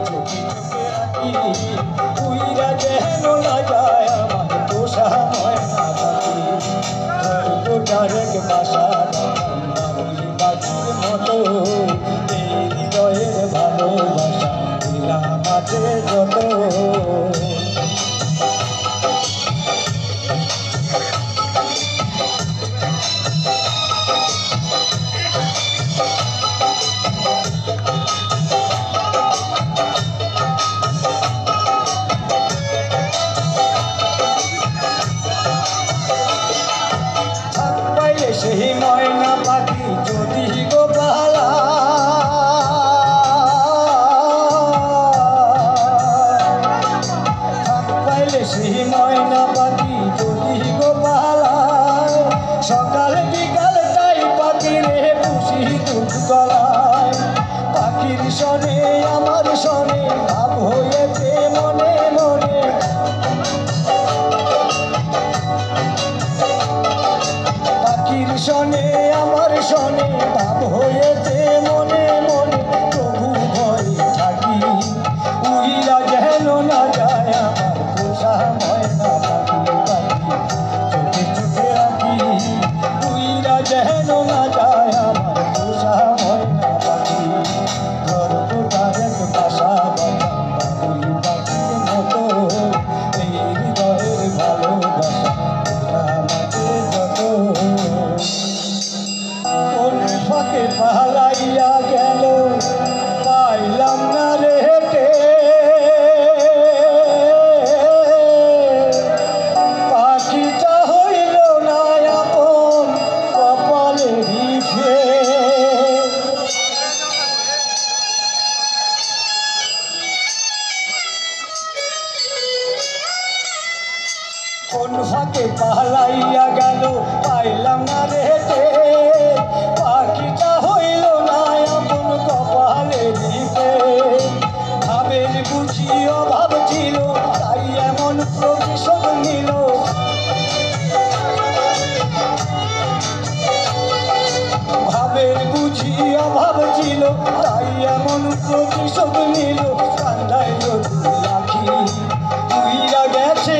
চোখে চোখে রাখি উইরা যেন না যায় আমার পোষা ময়না পাখি খরগোটারেক বাসা বাবুই পাখির মতো এই হৃদয়ের ভালোবাসা দিলাম আছে যত সেই ময়না পাখি যদি গো পালা পাইলে সেই ময়না পাখি যদি গো পালা সকাল বিকাল তাই পাখির খুশি দুধ গলায় পাখির শনে আমার শনে ভাব হয়েছে মনে মনে শনে আমার শনে ভাব হয়েছে মনে মনে প্রভু ভয়ে থাকি উইরা যেন না যায় আমার পোষা ময়না পাখি চোখে চোখে রাখি উইরা যেন না যায় আমার পোষা ময়না পাখি খরগোটারেক বাসা বাঁধাম বাবুই পাখির মতো এই হৃদয়ের ভালোবাসা আমাকে যত ফাঁকে পালাইয়া গেল পাইলাম না রে হেঁটে পাখিটা হইল না আপন কপালে রিফে কোন ফাঁকে পালাইয়া গেল পাইলাম না রে হেঁটে পাখিটা হইল না আপন কপালে দিতে ভাবের বুঝি অভাব ছিল তাই এমন প্রতিশোধ নিল ভাবের বুঝি অভাব ছিল তাই এমন প্রতিশোধ নিল কান্দায় রাখি উইরা গেছে